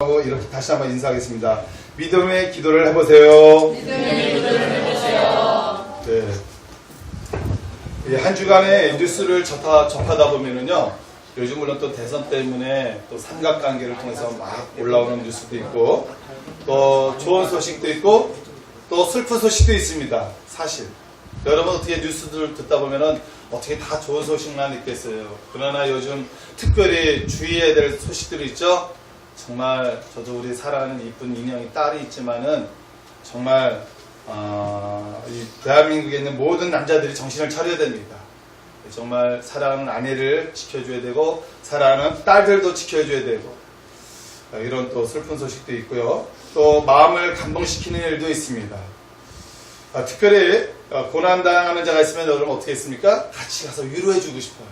이렇게 다시 한번 인사하겠습니다. 믿음의 기도를 해보세요. 믿음의 기도를 해보세요. 네. 한 주간의 뉴스를 접하다 보면은요, 요즘 물론 또 대선 때문에 또 삼각관계를 통해서 막 올라오는 뉴스도 있고, 또 좋은 소식도 있고, 또 슬픈 소식도 있습니다. 사실. 여러분 어떻게 뉴스들 듣다 보면은 어떻게 다 좋은 소식만 있겠어요. 그러나 요즘 특별히 주의해야 될 소식들이 있죠. 정말 저도 우리 사랑하는 이쁜 인형이 딸이 있지만은 정말 이 대한민국에 있는 모든 남자들이 정신을 차려야 됩니다. 정말 사랑하는 아내를 지켜줘야 되고 사랑하는 딸들도 지켜줘야 되고 이런 또 슬픈 소식도 있고요. 또 마음을 감동시키는 일도 있습니다. 특별히 고난당하는 자가 있으면 여러분 어떻게 했습니까? 같이 가서 위로해주고 싶어요.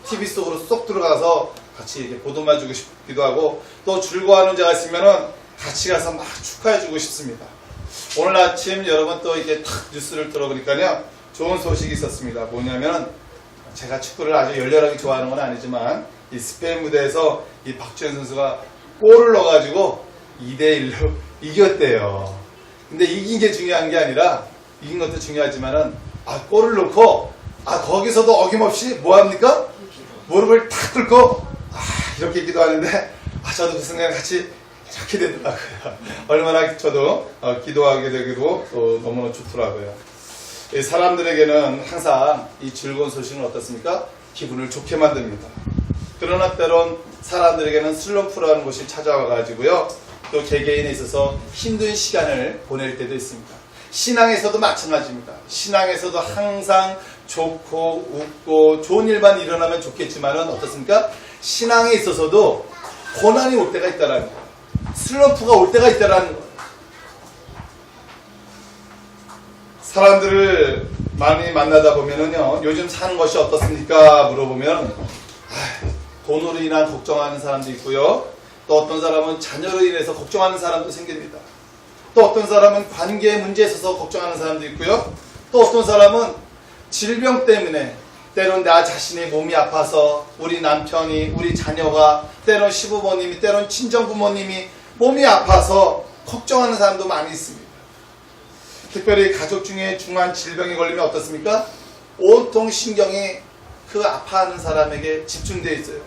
TV 속으로 쏙 들어가서 같이 이렇게 보도해주고 싶기도 하고, 또 즐거워하는 자가 있으면은 같이 가서 막 축하해주고 싶습니다. 오늘 아침 여러분 또 이렇게 탁 뉴스를 들어보니까요, 좋은 소식이 있었습니다. 뭐냐면 제가 축구를 아주 열렬하게 좋아하는 건 아니지만 이 스페인 무대에서 이 박주현 선수가 골을 넣어가지고 2대1로 이겼대요. 근데 이긴 게 중요한 게 아니라, 이긴 것도 중요하지만은 골을 넣고 거기서도 어김없이 뭐합니까? 무릎을 탁 꿇고 이렇게 기도하는데 저도 그 순간 같이 이렇게 되더라고요. 얼마나 저도 기도하게 되기도 또 너무나 좋더라고요. 사람들에게는 항상 이 즐거운 소식은 어떻습니까? 기분을 좋게 만듭니다. 그러나 때론 사람들에게는 슬럼프라는 것이 찾아와 가지고요, 또 개개인에 있어서 힘든 시간을 보낼 때도 있습니다. 신앙에서도 마찬가지입니다. 신앙에서도 항상 좋고 웃고 좋은 일만 일어나면 좋겠지만은 어떻습니까? 신앙에 있어서도 고난이 올 때가 있다라는 거예요. 슬럼프가 올 때가 있다라는 거예요. 사람들을 많이 만나다 보면은요, 요즘 사는 것이 어떻습니까? 물어보면 돈으로 인한 걱정하는 사람도 있고요. 또 어떤 사람은 자녀로 인해서 걱정하는 사람도 생깁니다. 또 어떤 사람은 관계 문제에 있어서 걱정하는 사람도 있고요. 또 어떤 사람은 질병 때문에, 때론 나 자신의 몸이 아파서 우리 남편이, 우리 자녀가, 때론 시부모님이, 때론 친정부모님이 몸이 아파서 걱정하는 사람도 많이 있습니다. 특별히 가족 중에 중한 질병이 걸리면 어떻습니까? 온통 신경이 그 아파하는 사람에게 집중되어 있어요.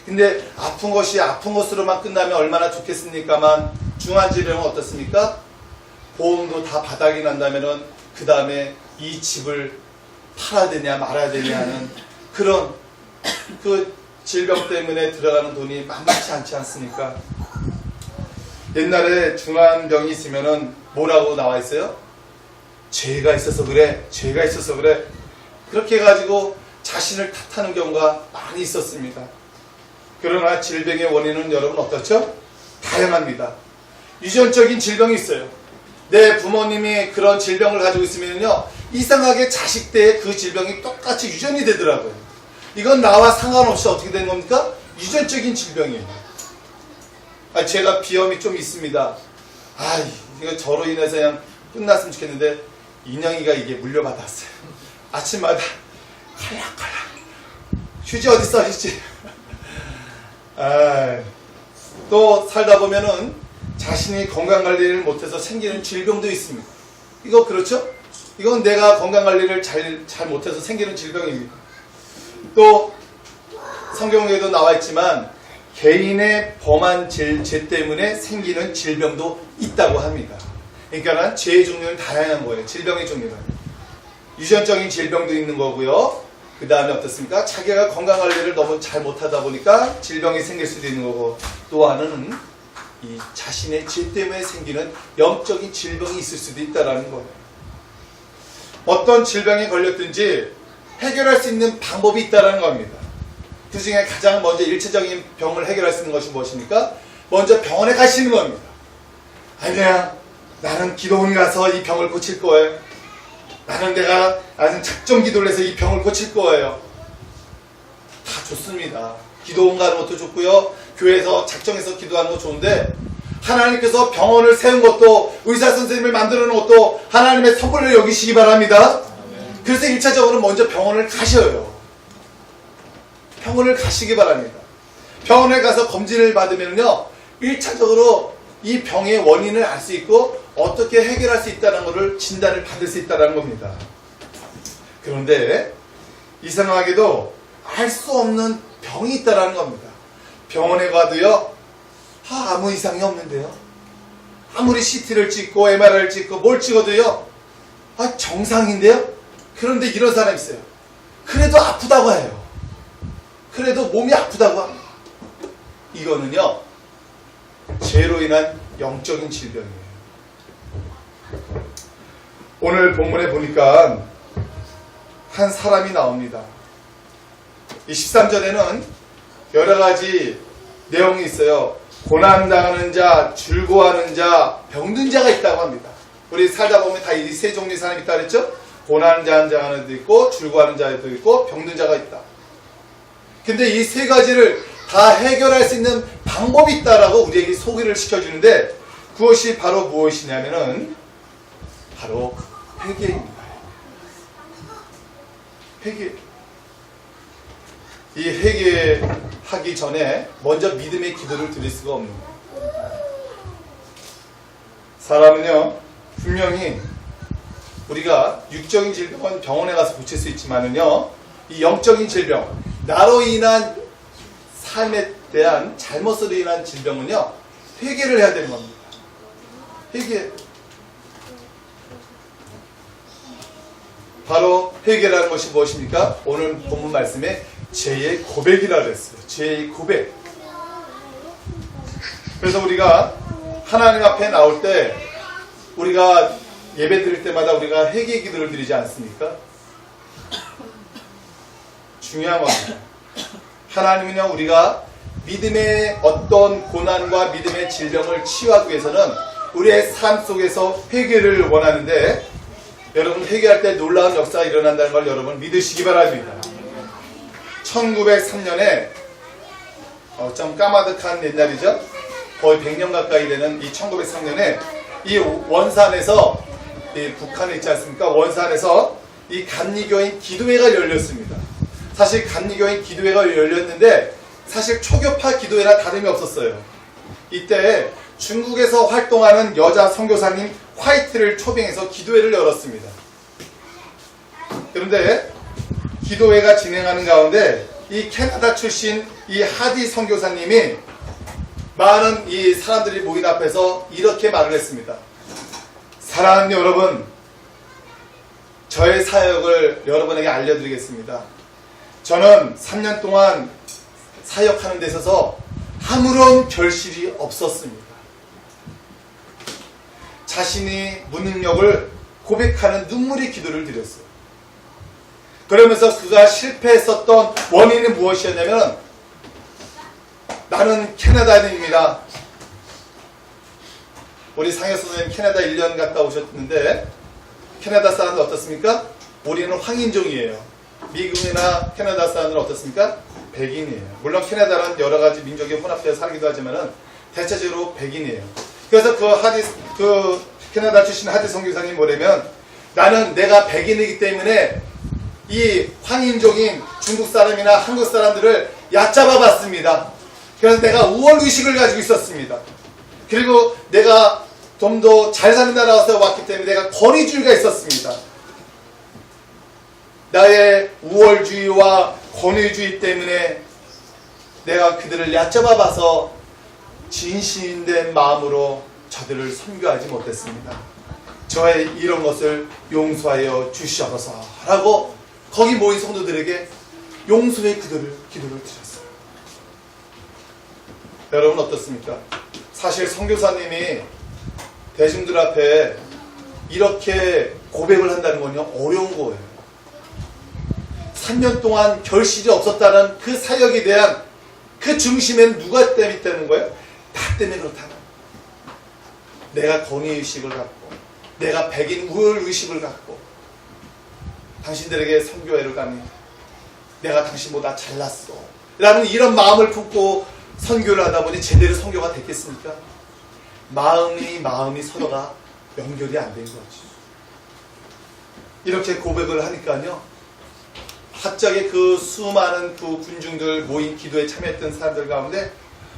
근데 아픈 것이 아픈 것으로만 끝나면 얼마나 좋겠습니까만, 중한 질병은 어떻습니까? 보험도 다 바닥이 난다면은 그 다음에 이 집을 팔아야 되냐 말아야 되냐 하는 그런 그 질병 때문에 들어가는 돈이 만만치 않지 않습니까? 옛날에 중한 병이 있으면은 뭐라고 나와 있어요? 죄가 있어서 그래, 죄가 있어서 그래. 그렇게 해가지고 자신을 탓하는 경우가 많이 있었습니다. 그러나 질병의 원인은 여러분 어떻죠? 다양합니다. 유전적인 질병이 있어요. 내 부모님이 그런 질병을 가지고 있으면요, 이상하게 자식 때 그 질병이 똑같이 유전이 되더라고요. 이건 나와 상관없이 어떻게 되는 겁니까? 유전적인 질병이에요. 제가 비염이 좀 있습니다. 이거 저로 인해서 그냥 끝났으면 좋겠는데 인형이가 이게 물려받았어요. 아침마다 칼락칼락 휴지 어딨어 휴지. 또 살다 보면은 자신이 건강관리를 못해서 생기는 질병도 있습니다. 이거 그렇죠? 이건 내가 건강관리를 잘 못해서 생기는 질병입니다. 또 성경에도 나와 있지만 개인의 범한 죄 때문에 생기는 질병도 있다고 합니다. 그러니까 죄의 종류는 다양한 거예요. 질병의 종류는. 유전적인 질병도 있는 거고요. 그 다음에 어떻습니까? 자기가 건강관리를 너무 잘 못하다 보니까 질병이 생길 수도 있는 거고, 또 하나는 이 자신의 죄 때문에 생기는 영적인 질병이 있을 수도 있다는 거예요. 어떤 질병에 걸렸든지 해결할 수 있는 방법이 있다는 겁니다. 그 중에 가장 먼저 일체적인 병을 해결할 수 있는 것이 무엇입니까? 먼저 병원에 가시는 겁니다. 아니야, 나는 기도원 가서 이 병을 고칠 거예요. 나는 내가 아주 작정 기도를 해서 이 병을 고칠 거예요. 다 좋습니다. 기도원 가는 것도 좋고요. 교회에서 작정해서 기도하는 것도 좋은데, 하나님께서 병원을 세운 것도, 의사 선생님을 만들어 놓은 것도 하나님의 선물로 여기시기 바랍니다. 그래서 1차적으로 먼저 병원을 가셔요. 병원을 가시기 바랍니다. 병원에 가서 검진을 받으면요, 1차적으로 이 병의 원인을 알 수 있고 어떻게 해결할 수 있다는 것을 진단을 받을 수 있다는 겁니다. 그런데 이상하게도 알 수 없는 병이 있다는 겁니다. 병원에 가도요, 아무 이상이 없는데요. 아무리 CT를 찍고 MRI를 찍고 뭘 찍어도요, 정상인데요. 그런데 이런 사람이 있어요. 그래도 아프다고 해요. 그래도 몸이 아프다고 합니다. 이거는요, 죄로 인한 영적인 질병이에요. 오늘 본문에 보니까 한 사람이 나옵니다. 이 13절에는 여러 가지 내용이 있어요. 고난당하는 자, 즐거워하는 자, 병든 자가 있다고 합니다. 우리 살다 보면 다 이 세 종류의 사람이 있다 그랬죠? 고난당하는 자도 있고, 즐거워하는 자도 있고, 병든 자가 있다. 근데 이 세 가지를 다 해결할 수 있는 방법이 있다라고 우리에게 소개를 시켜주는데, 그것이 바로 무엇이냐면은 바로 회개입니다. 회개. 이 회개하기 전에 먼저 믿음의 기도를 드릴 수가 없는 거예요. 사람은요, 분명히 우리가 육적인 질병은 병원에 가서 고칠 수 있지만은요, 이 영적인 질병, 나로 인한 삶에 대한 잘못으로 인한 질병은요, 회개를 해야 되는 겁니다. 회개. 바로 회개라는 것이 무엇입니까? 오늘 본문 말씀에 죄의 고백이라 그랬어요. 죄의 고백. 그래서 우리가 하나님 앞에 나올 때, 우리가 예배 드릴 때마다 우리가 회개 기도를 드리지 않습니까? 중요한 겁니다. 하나님은요, 우리가 믿음의 어떤 고난과 믿음의 질병을 치유하기 위해서는 우리의 삶 속에서 회개를 원하는데, 여러분 회개할 때 놀라운 역사가 일어난다는 걸 여러분 믿으시기 바랍니다. 1903년에 좀 까마득한 옛날이죠. 거의 100년 가까이 되는 이 1903년에 이 원산에서, 이 북한에 있지 않습니까? 원산에서 이 감리교인 기도회가 열렸습니다. 사실 감리교인 기도회가 열렸는데 사실 초교파 기도회나 다름이 없었어요. 이때 중국에서 활동하는 여자 선교사님 화이트를 초빙해서 기도회를 열었습니다. 그런데 기도회가 진행하는 가운데 이 캐나다 출신 이 하디 선교사님이 많은 이 사람들이 모인 앞에서 이렇게 말을 했습니다. 사랑하는 여러분, 저의 사역을 여러분에게 알려드리겠습니다. 저는 3년 동안 사역하는 데 있어서 아무런 결실이 없었습니다. 자신이 무능력을 고백하는 눈물의 기도를 드렸어요. 그러면서 그가 실패했었던 원인은 무엇이었냐면, 나는 캐나다인입니다. 우리 상혁 선생님 캐나다 1년 갔다 오셨는데 캐나다 사람들 어떻습니까? 우리는 황인종이에요. 미국이나 캐나다 사람들은 어떻습니까? 백인이에요. 물론 캐나다는 여러 가지 민족이 혼합되어 살기도 하지만은 대체적으로 백인이에요. 그래서 그 캐나다 출신 하디 선교사님이 뭐냐면, 나는 내가 백인이기 때문에 이 황인종인 중국 사람이나 한국 사람들을 얕잡아 봤습니다. 그래서 내가 우월의식을 가지고 있었습니다. 그리고 내가 좀 더 잘 사는 나라에서 왔기 때문에 내가 권위주의가 있었습니다. 나의 우월주의와 권위주의 때문에 내가 그들을 얕잡아 봐서 진실된 마음으로 저들을 선교하지 못했습니다. 저의 이런 것을 용서하여 주시옵소서 라고 거기 모인 성도들에게 용서의 기도를 드렸어요. 여러분 어떻습니까? 사실 선교사님이 대중들 앞에 이렇게 고백을 한다는 건요, 어려운 거예요. 3년 동안 결실이 없었다는 그 사역에 대한 그 중심에는 누가 때문에 있다는 거예요? 나 때문에 그렇다는 거예요. 내가 권위의식을 갖고, 내가 백인 우월의식을 갖고 당신들에게 선교회를 가니 내가 당신보다 잘났어 라는 이런 마음을 품고 선교를 하다 보니 제대로 선교가 됐겠습니까? 마음이 서로가 연결이 안 된 거지. 이렇게 고백을 하니까요, 갑자기 그 수많은 그 군중들 모인 기도에 참여했던 사람들 가운데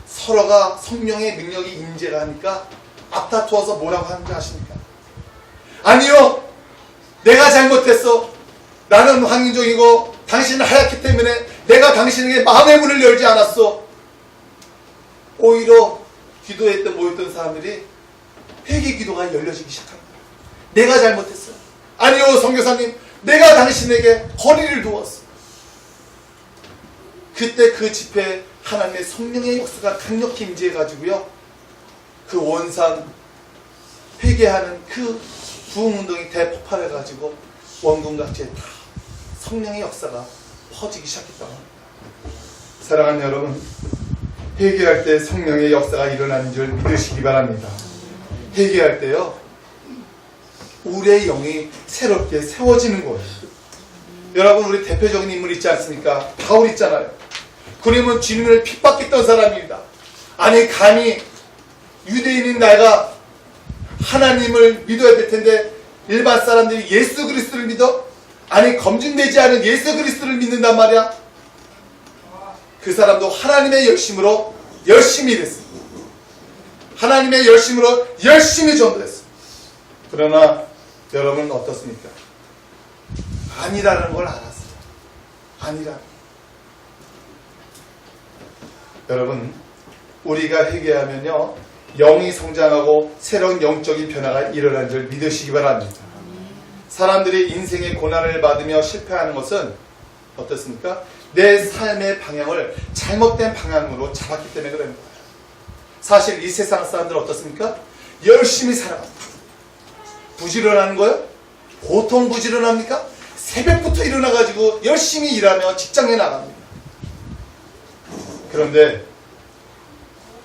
서로가 성령의 능력이 임재가 하니까 앞다투어서 뭐라고 하는 줄 아십니까? 아니요, 내가 잘못했어. 나는 황인종이고 당신은 하얗기 때문에 내가 당신에게 마음의 문을 열지 않았어. 오히려 기도했던 모였던 사람들이 회개 기도가 열려지기 시작합니다. 내가 잘못했어. 아니요, 선교사님, 내가 당신에게 거리를 두었어. 그때 그 집회에 하나님의 성령의 역사가 강력히 임재해가지고요, 그 원산 회개하는 그 부흥운동이 대폭발해가지고 원군 각지에 다 성령의 역사가 퍼지기 시작했다고 합니다. 사랑하는 여러분, 회개할 때 성령의 역사가 일어나는 줄 믿으시기 바랍니다. 회개할 때요, 우리의 영이 새롭게 세워지는 거예요. 여러분, 우리 대표적인 인물 있지 않습니까? 바울 있잖아요. 그러면 주님을 핍박했던 사람입니다. 아니, 감히 유대인인 내가 하나님을 믿어야 될 텐데 일반 사람들이 예수 그리스도를 믿어? 아니, 검증되지 않은 예수 그리스도를 믿는단 말이야. 그 사람도 하나님의 열심으로 열심히 일했습니다. 하나님의 열심으로 열심히 전도했습니다. 그러나 여러분은 어떻습니까? 아니라는 걸 알았어요. 아니라. 여러분, 우리가 회개하면요, 영이 성장하고 새로운 영적인 변화가 일어난 줄 믿으시기 바랍니다. 사람들이 인생의 고난을 받으며 실패하는 것은 어떻습니까? 내 삶의 방향을 잘못된 방향으로 잡았기 때문에 그런 거예요. 사실 이 세상 사람들 어떻습니까? 열심히 살아갑니다. 부지런한 거예요? 보통 부지런합니까? 새벽부터 일어나가지고 열심히 일하며 직장에 나갑니다. 그런데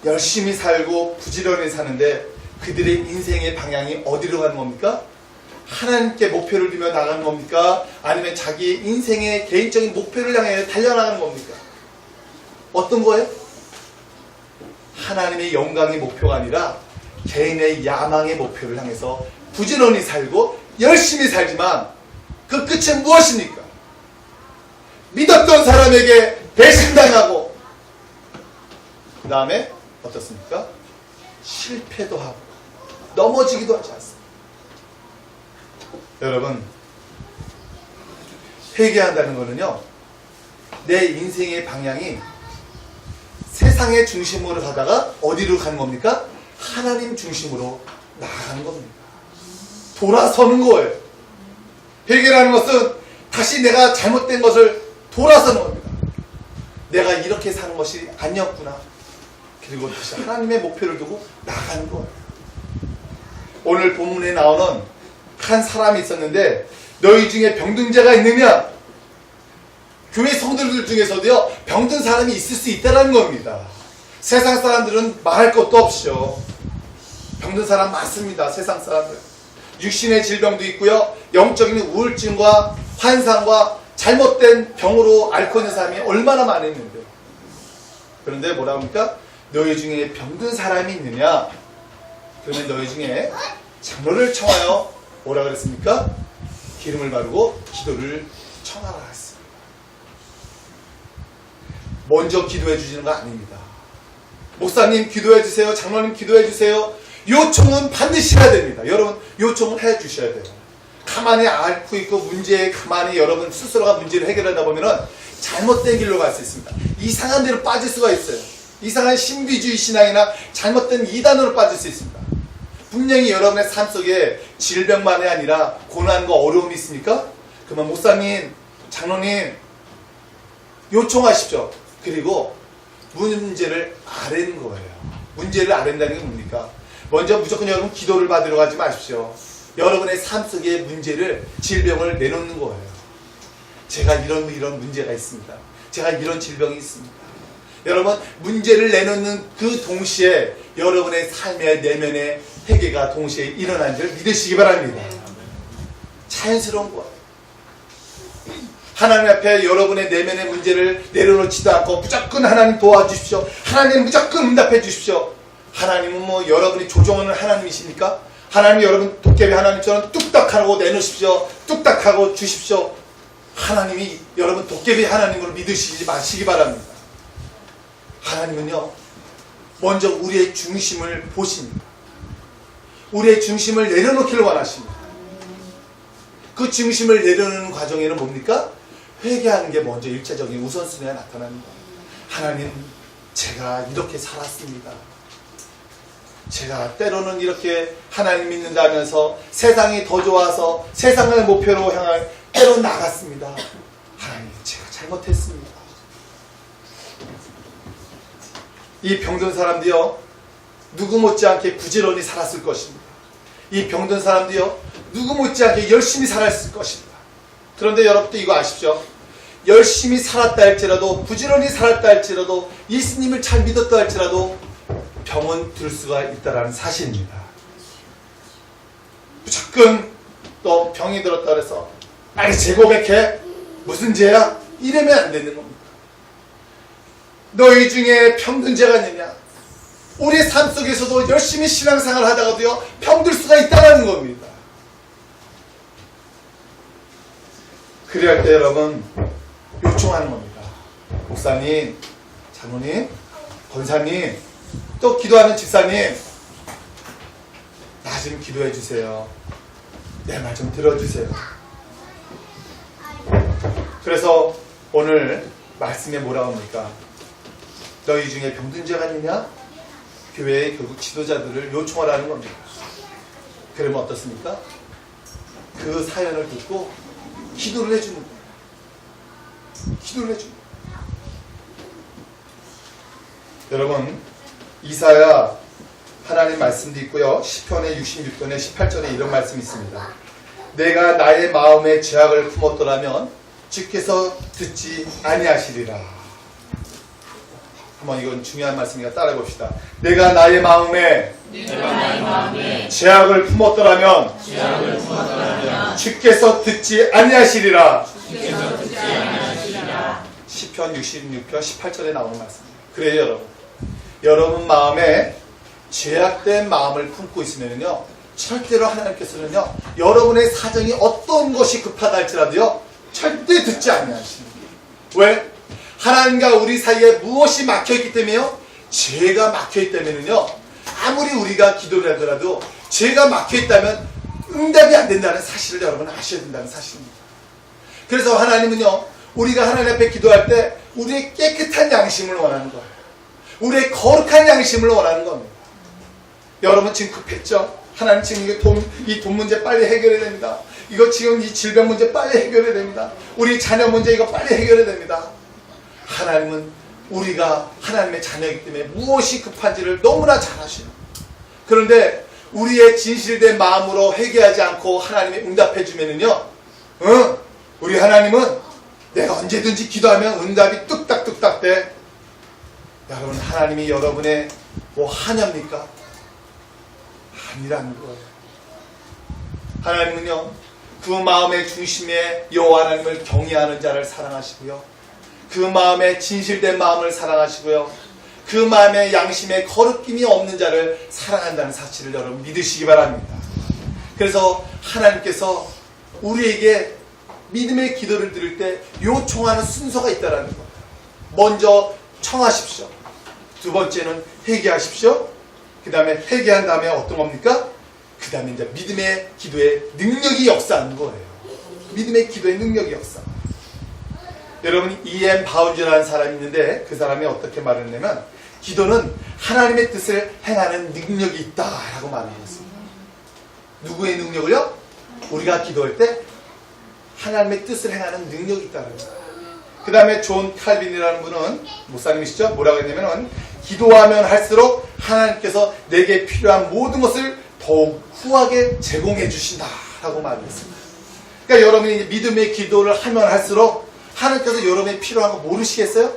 열심히 살고 부지런히 사는데 그들의 인생의 방향이 어디로 가는 겁니까? 하나님께 목표를 두며 나가는 겁니까? 아니면 자기 인생의 개인적인 목표를 향해 달려나가는 겁니까? 어떤 거예요? 하나님의 영광의 목표가 아니라 개인의 야망의 목표를 향해서 부지런히 살고 열심히 살지만 그 끝은 무엇입니까? 믿었던 사람에게 배신당하고 그 다음에 어떻습니까? 실패도 하고 넘어지기도 하지 않습니다. 여러분, 회개한다는 것은요, 내 인생의 방향이 세상의 중심으로 가다가 어디로 가는 겁니까? 하나님 중심으로 나아가는 겁니다. 돌아서는 거예요. 회개라는 것은 다시 내가 잘못된 것을 돌아서는 겁니다. 내가 이렇게 사는 것이 아니었구나. 그리고 다시 하나님의 목표를 두고 나가는 거예요. 오늘 본문에 나오는 한 사람이 있었는데 너희 중에 병든 자가 있느냐? 교회 성도들 중에서도요, 병든 사람이 있을 수 있다는 겁니다. 세상 사람들은 말할 것도 없이요, 병든 사람 많습니다. 세상 사람들. 육신의 질병도 있고요, 영적인 우울증과 환상과 잘못된 병으로 앓고 있는 사람이 얼마나 많이 있는데, 그런데 뭐라 합니까? 너희 중에 병든 사람이 있느냐? 그러면 너희 중에 장로를 청하여 뭐라 그랬습니까? 기름을 바르고 기도를 청하라 했습니다. 먼저 기도해 주시는 거 아닙니다. 목사님 기도해 주세요. 장로님 기도해 주세요. 요청은 반드시 해야 됩니다. 여러분, 요청을 해 주셔야 돼요. 가만히 앓고 있고 문제에 가만히 여러분 스스로가 문제를 해결하다 보면은 잘못된 길로 갈 수 있습니다. 이상한 데로 빠질 수가 있어요. 이상한 신비주의 신앙이나 잘못된 이단으로 빠질 수 있습니다. 분명히 여러분의 삶 속에 질병만이 아니라 고난과 어려움이 있습니까? 그러면 목사님, 장로님 요청하십시오. 그리고 문제를 아뢰는 거예요. 문제를 아뢰는다는 게 뭡니까? 먼저 무조건 여러분 기도를 받으러 가지 마십시오. 여러분의 삶 속에 문제를, 질병을 내놓는 거예요. 제가 이런 문제가 있습니다. 제가 이런 질병이 있습니다. 여러분, 문제를 내놓는 그 동시에 여러분의 삶의 내면의 회개가 동시에 일어난 줄 믿으시기 바랍니다. 자연스러운 거예요. 하나님 앞에 여러분의 내면의 문제를 내려놓지도 않고 무조건 하나님 도와주십시오. 하나님 무조건 응답해 주십시오. 하나님은 뭐 여러분이 조종하는 하나님이십니까? 하나님 여러분 도깨비 하나님처럼 뚝딱하고 내놓으십시오. 뚝딱하고 주십시오. 하나님이 여러분 도깨비 하나님으로 믿으시지 마시기 바랍니다. 하나님은요, 먼저 우리의 중심을 보십니다. 우리의 중심을 내려놓기를 원하십니다. 그 중심을 내려놓는 과정에는 뭡니까? 회개하는 게 먼저 일차적인 우선순위에 나타납니다. 하나님, 제가 이렇게 살았습니다. 제가 때로는 이렇게 하나님 믿는다면서 세상이 더 좋아서 세상을 목표로 향할 때로 나갔습니다. 하나님, 제가 잘못했습니다. 이 병든 사람도요, 누구 못지않게 부지런히 살았을 것입니다. 이 병든 사람도요, 누구 못지않게 열심히 살았을 것입니다. 그런데 여러분도 이거 아십시오? 열심히 살았다 할지라도, 부지런히 살았다 할지라도, 예수님을 잘 믿었다 할지라도 병은 들 수가 있다는 사실입니다. 무조건 또 병이 들었다 그래서 아니 재고백해? 무슨 죄야? 이러면 안 되는 겁니다. 너희 중에 병든 죄가 있느냐? 우리 삶 속에서도 열심히 신앙생활 하다가도요, 병들 수가 있다는 겁니다. 그래야 할 때 여러분 요청하는 겁니다. 목사님, 장로님, 권사님, 또 기도하는 집사님, 나 좀 기도해 주세요. 내 말 좀 들어주세요. 그래서 오늘 말씀에 뭐라고 합니까? 너희 중에 병든 자가 있느냐? 교회의 결국 지도자들을 요청하라는 겁니다. 그러면 어떻습니까? 그 사연을 듣고 기도를 해주는 거예요. 기도를 해주는 거예요. 여러분, 이사야 하나님 말씀도 있고요. 시편의 66편의 18절에 이런 말씀이 있습니다. 내가 나의 마음에 죄악을 품었더라면 주께서 듣지 아니하시리라. 한번 이건 중요한 말씀이니까 따라해 봅시다. 내가 나의 마음에 죄악을 품었더라면 주께서 듣지 아니하시리라. 시편 66편 18절에 나오는 말씀입니다. 그래요, 여러분. 여러분 마음에 죄악된 마음을 품고 있으면요, 절대로 하나님께서는요, 여러분의 사정이 어떤 것이 급하다 할지라도요, 절대 듣지 아니하십니다. 왜? 하나님과 우리 사이에 무엇이 막혀있기 때문에요? 죄가 막혀있기 때문에는요, 아무리 우리가 기도를 하더라도 죄가 막혀있다면 응답이 안 된다는 사실을 여러분 아셔야 된다는 사실입니다. 그래서 하나님은요, 우리가 하나님 앞에 기도할 때 우리의 깨끗한 양심을 원하는 거예요. 우리의 거룩한 양심을 원하는 겁니다. 여러분 지금 급했죠? 하나님 지금 이 돈 문제 빨리 해결해야 됩니다. 이거 지금 이 질병 문제 빨리 해결해야 됩니다. 우리 자녀 문제 이거 빨리 해결해야 됩니다. 하나님은 우리가 하나님의 자녀이기 때문에 무엇이 급한지를 너무나 잘 아셔요. 그런데 우리의 진실된 마음으로 회개하지 않고 하나님이 응답해 주면은요, 우리 하나님은 내가 언제든지 기도하면 응답이 뚝딱뚝딱 돼. 여러분, 하나님이 여러분의 뭐 하냐입니까? 아니라는 거예요. 하나님은요, 그 마음의 중심에 여호와 하나님을 경외하는 자를 사랑하시고요, 그 마음의 진실된 마음을 사랑하시고요, 그 마음의 양심에 거룩김이 없는 자를 사랑한다는 사실을 여러분 믿으시기 바랍니다. 그래서 하나님께서 우리에게 믿음의 기도를 드릴 때 요청하는 순서가 있다는 거예요. 먼저 청하십시오. 두 번째는 회개하십시오. 그 다음에 회개한 다음에 어떤 겁니까? 그 다음에 이제 믿음의 기도의 능력이 역사하는 거예요. 믿음의 기도의 능력이 역사. 여러분, E.M. 바운즈라는 사람이 있는데 그 사람이 어떻게 말을 했냐면, 기도는 하나님의 뜻을 행하는 능력이 있다라고 말을 했습니다. 누구의 능력을요? 우리가 기도할 때 하나님의 뜻을 행하는 능력이 있다는 거예요. 그 다음에 존 칼빈이라는 분은 목사님이시죠? 뭐라고 했냐면은, 기도하면 할수록 하나님께서 내게 필요한 모든 것을 더욱 후하게 제공해 주신다라고 말했습니다. 그러니까 여러분이 믿음의 기도를 하면 할수록 하나님께서 여러분이 필요한 거 모르시겠어요?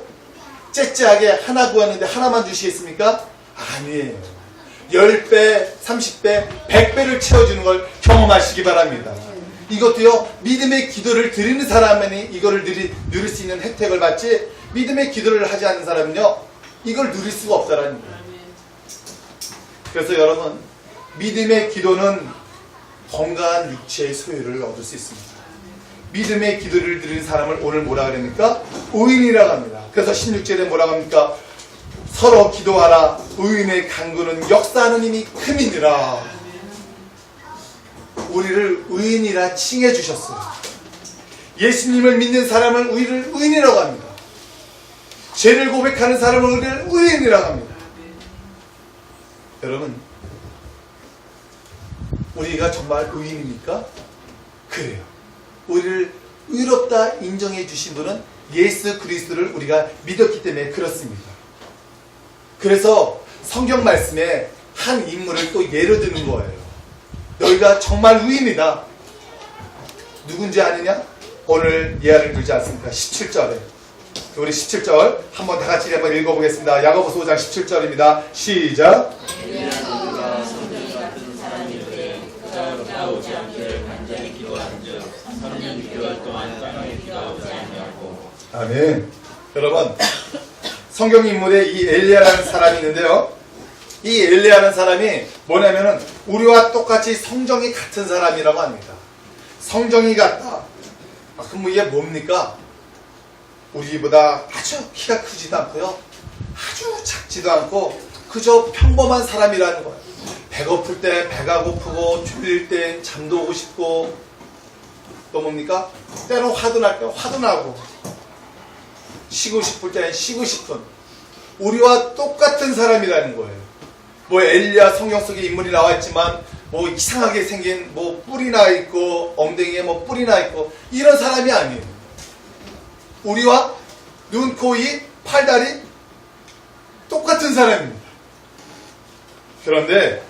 째째하게 하나 구했는데 하나만 주시겠습니까? 아니에요. 10배, 30배, 100배를 채워주는 걸 경험하시기 바랍니다. 이것도요, 믿음의 기도를 드리는 사람만이 이거를 누릴 수 있는 혜택을 받지, 믿음의 기도를 하지 않는 사람은요, 이걸 누릴 수가 없다라는 거예요. 그래서 여러분, 믿음의 기도는 건강한 육체의 소유를 얻을 수 있습니다. 믿음의 기도를 드리는 사람을 오늘 뭐라 그럽니까? 의인이라고 합니다. 그래서 16절에 뭐라고 합니까? 서로 기도하라. 의인의 간구는 역사하는 힘이 큼이니라. 우리를 의인이라 칭해 주셨어요. 예수님을 믿는 사람을 우리를 의인이라고 합니다. 죄를 고백하는 사람을 우리를 의인이라고 합니다. 여러분, 우리가 정말 의인입니까? 그래요. 우리를 의롭다 인정해 주신 분은 예수 그리스도를 우리가 믿었기 때문에 그렇습니다. 그래서 성경 말씀에 한 인물을 또 예로 드는 거예요. 너희가 정말 의인이다. 누군지 아느냐? 오늘 예화를 들지 않습니까? 17절에. 우리 17절 한번 다 같이 한번 읽어보겠습니다. 야고보서 5장 17절입니다. 시작. 아멘. 여러분, 성경 인물에 이 엘리야라는 사람이 있는데요. 이 엘리야라는 사람이 뭐냐면은 우리와 똑같이 성정이 같은 사람이라고 합니다. 성정이 같다. 그럼 이게 뭡니까? 우리보다 아주 키가 크지도 않고요. 아주 작지도 않고 그저 평범한 사람이라는 거예요. 배고플 때 배가 고프고 졸릴 땐 잠도 오고 싶고 또 뭡니까? 때로 화도 날 때 화도 나고 쉬고 싶을 때는 쉬고 싶은 우리와 똑같은 사람이라는 거예요. 뭐 엘리야 성경 속에 인물이 나와 있지만 뭐 이상하게 생긴 뭐 뿔이 나 있고 엉덩이에 뭐 뿔이 나 있고 이런 사람이 아니에요. 우리와 눈, 코, 입, 팔다리 똑같은 사람입니다. 그런데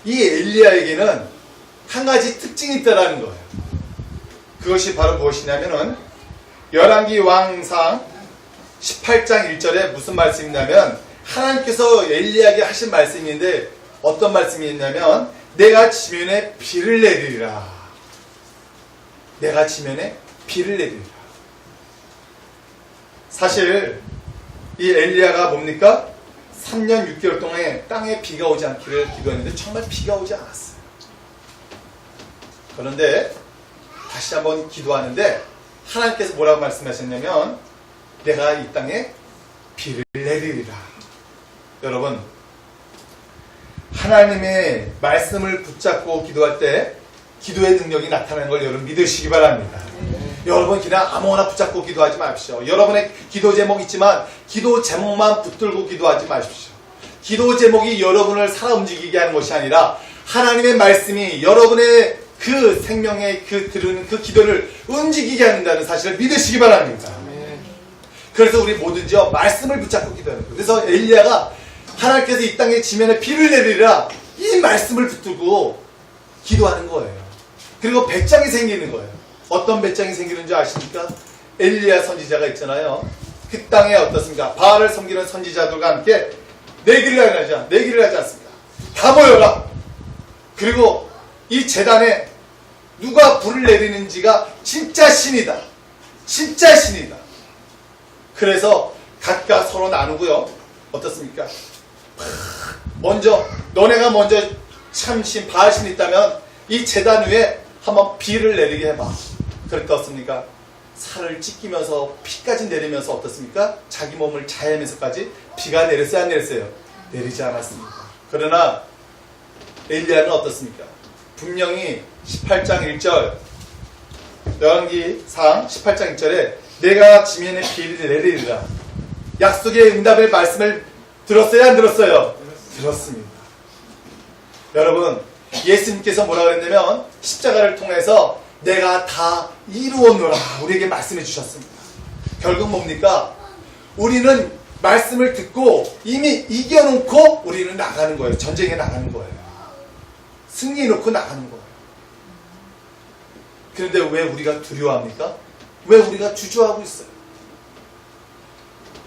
이 엘리야에게는 한 가지 특징이 있다라는 거예요. 그것이 바로 무엇이냐면은 열왕기 왕상 18장 1절에 무슨 말씀이냐면 하나님께서 엘리야에게 하신 말씀인데 어떤 말씀이 있냐면 내가 지면에 비를 내리리라. 내가 지면에 비를 내리리라. 사실 이 엘리야가 뭡니까? 3년 6개월 동안에 땅에 비가 오지 않기를 기도했는데 정말 비가 오지 않았어요. 그런데 다시 한번 기도하는데 하나님께서 뭐라고 말씀하셨냐면 내가 이 땅에 비를 내리리라. 여러분, 하나님의 말씀을 붙잡고 기도할 때 기도의 능력이 나타나는 걸 여러분 믿으시기 바랍니다. 여러분 그냥 아무거나 붙잡고 기도하지 마십시오. 여러분의 기도 제목 있지만 기도 제목만 붙들고 기도하지 마십시오. 기도 제목이 여러분을 살아 움직이게 하는 것이 아니라 하나님의 말씀이 여러분의 그 생명의 그 들은 그 기도를 움직이게 한다는 사실을 믿으시기 바랍니다. 그래서 우리 뭐든지요 말씀을 붙잡고 기도하는 거예요. 그래서 엘리야가 하나님께서 이 땅에 지면에 비를 내리라 이 말씀을 붙들고 기도하는 거예요. 그리고 배짱이 생기는 거예요. 어떤 배짱이 생기는 줄 아십니까? 엘리야 선지자가 있잖아요. 그 땅에 어떻습니까? 바알을 섬기는 선지자들과 함께 내기를 하지 않습니다. 다 모여라. 그리고 이 제단에 누가 불을 내리는지가 진짜 신이다. 진짜 신이다. 그래서 각각 서로 나누고요. 어떻습니까? 너네가 먼저 참신 바알신이 있다면 이 제단 위에 한번 비를 내리게 해봐. 그랬다 어떻습니까? 살을 찢기면서 피까지 내리면서 어떻습니까? 자기 몸을 자해하면서까지 비가 내렸어요? 안 내렸어요? 내리지 않았습니다. 그러나 엘리야는 어떻습니까? 분명히 18장 1절 열왕기상 18장 1절에 내가 지면에 비를 내리리라. 약속의 응답의 말씀을 들었어요? 안 들었어요? 들었습니다. 여러분 예수님께서 뭐라고 했냐면 십자가를 통해서 내가 다 이루었노라 우리에게 말씀해 주셨습니다. 결국 뭡니까? 우리는 말씀을 듣고 이미 이겨놓고 우리는 나가는 거예요. 전쟁에 나가는 거예요. 승리해 놓고 나가는 거예요. 그런데 왜 우리가 두려워합니까? 왜 우리가 주저하고 있어요?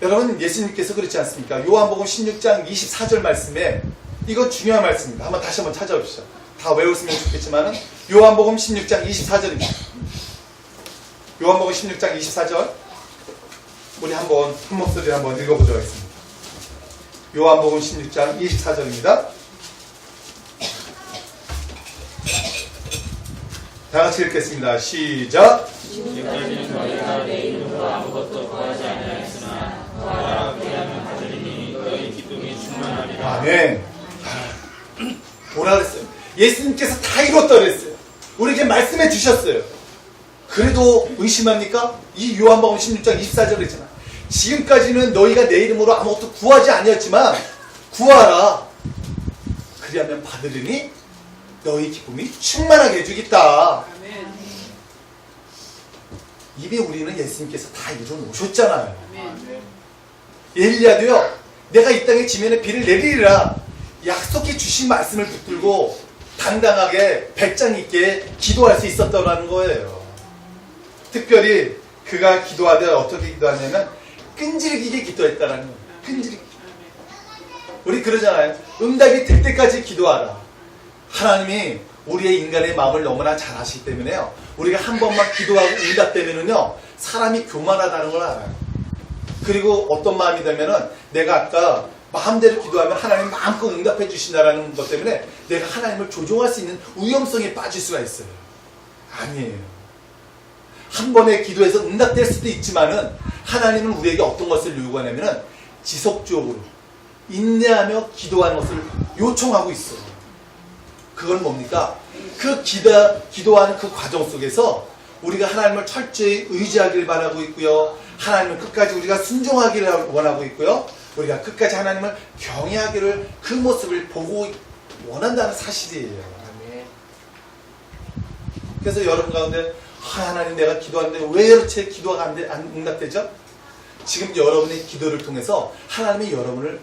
여러분 예수님께서 그렇지 않습니까? 요한복음 16장 24절 말씀에 이건 중요한 말씀입니다. 다시 한번 찾아보시죠. 다 외웠으면 좋겠지만은 요한복음 16장 24절입니다. 요한복음 16장 24절 우리 한 목소리를 한번 읽어보도록 하겠습니다. 요한복음 16장 24절입니다. 다 같이 읽겠습니다. 시작. 지금까지는 너희가 내 이름으로 아무것도 구하지 아니하였으나 구하라 그리하면 받으리니 아멘. 뭐라 그랬어요? 예수님께서 다 이뤘다 그랬어요. 우리에게 말씀해 주셨어요. 그래도 의심합니까? 이 요한복음 16장 24절 그랬잖아. 지금까지는 너희가 내 이름으로 아무것도 구하지 아니었지만 구하라. 그리하면 받으리니 너희 기쁨이 충만하게 해주겠다. 입에 우리는 예수님께서 다 이루어 놓으셨잖아요. 엘리야도요, 내가 이 땅에 지면에 비를 내리리라 약속해 주신 말씀을 붙들고 당당하게 배짱 있게 기도할 수 있었다는 거예요. 특별히 그가 기도하되 어떻게 기도하냐면 끈질기게 기도했다라는 거예요. 끈질기게. 우리 그러잖아요. 응답이 될 때까지 기도하라. 하나님이 우리의 인간의 마음을 너무나 잘 아시기 때문에요. 우리가 한 번만 기도하고 응답되면은요, 사람이 교만하다는 걸 알아요. 그리고 어떤 마음이 되면은 내가 아까 마음대로 기도하면 하나님 마음껏 응답해 주신다는 것 때문에 내가 하나님을 조종할 수 있는 위험성에 빠질 수가 있어요. 아니에요. 한 번의 기도에서 응답될 수도 있지만은 하나님은 우리에게 어떤 것을 요구하냐면은 지속적으로 인내하며 기도하는 것을 요청하고 있어요. 그건 뭡니까? 그 기도하는 그 과정 속에서 우리가 하나님을 철저히 의지하기를 바라고 있고요. 하나님을 끝까지 우리가 순종하기를 원하고 있고요. 우리가 끝까지 하나님을 경외하기를 그 모습을 보고 원한다는 사실이에요. 그래서 여러분 가운데 하나님 내가 기도하는데 왜 이렇게 기도가 안 응답되죠? 지금 여러분의 기도를 통해서 하나님이 여러분을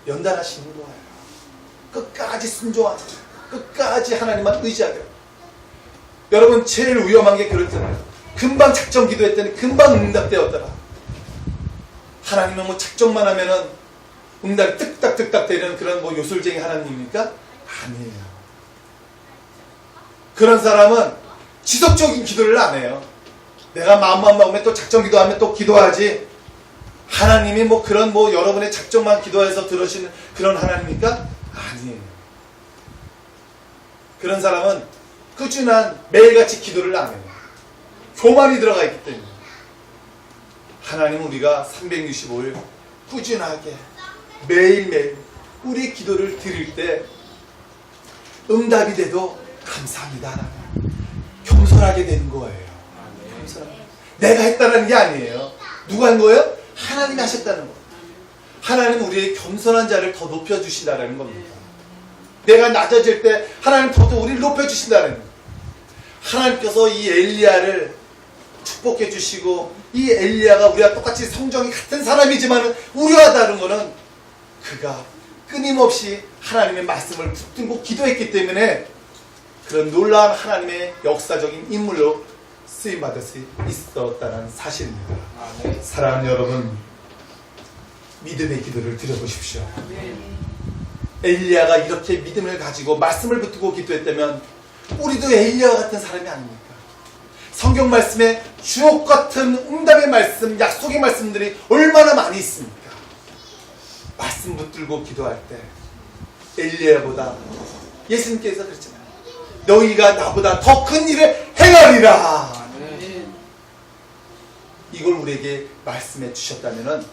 연단하시는 거예요. 끝까지 순종하자. 끝까지 하나님만 의지하자. 여러분 제일 위험한 게 그렇잖아요. 금방 작정 기도했더니 금방 응답되었더라. 하나님은 뭐 작정만 하면은 응답이 뜩딱뜩딱 되는 그런 뭐 요술쟁이 하나님입니까? 아니에요. 그런 사람은 지속적인 기도를 안 해요. 내가 마음만 먹으면 또 작정 기도하면 또 기도하지. 하나님이 뭐 그런 뭐 여러분의 작정만 기도해서 들으시는 그런 하나님입니까? 아니에요. 그런 사람은 꾸준한 매일같이 기도를 안 해요. 교만이 들어가 있기 때문에. 하나님 우리가 365일 꾸준하게 매일매일 우리 기도를 드릴 때 응답이 돼도 감사합니다. 겸손하게 되는 거예요. 겸손하게. 내가 했다는 게 아니에요. 누가 한 거예요? 하나님이 하셨다는 거예요. 하나님은 우리의 겸손한 자를 더 높여주신다는 겁니다. 내가 낮아질 때 하나님 더 우리를 높여주신다는 거예요. 하나님께서 이 엘리야를 축복해 주시고 이 엘리야가 우리와 똑같이 성정이 같은 사람이지만 우리와 다른 거는 그가 끊임없이 하나님의 말씀을 붙들고 기도했기 때문에 그런 놀라운 하나님의 역사적인 인물로 쓰임받을 수 있었다는 사실입니다. 사랑하는 여러분, 믿음의 기도를 드려보십시오. 엘리야가 이렇게 믿음을 가지고 말씀을 붙들고 기도했다면 우리도 엘리야와 같은 사람이 아닙니까? 성경 말씀에 주옥 같은 응답의 말씀, 약속의 말씀들이 얼마나 많이 있습니까? 말씀 붙들고 기도할 때 엘리야보다 예수님께서 그랬잖아요. 너희가 나보다 더 큰 일을 행하리라. 이걸 우리에게 말씀해 주셨다면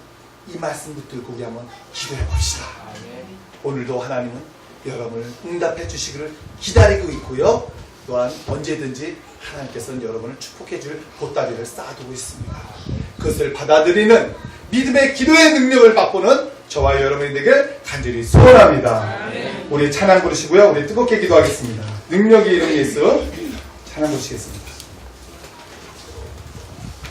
이 말씀 붙들고 우리 한번 기도해 봅시다. 오늘도 하나님은 여러분을 응답해 주시기를 기다리고 있고요. 또한 언제든지 하나님께서는 여러분을 축복해 줄 보따리를 쌓아두고 있습니다. 그것을 받아들이는 믿음의 기도의 능력을 맛보는 저와 여러분이 되길 간절히 소원합니다. 우리 찬양 부르시고요. 우리 뜨겁게 기도하겠습니다. 능력이 있는 예수 찬양 부르시겠습니다.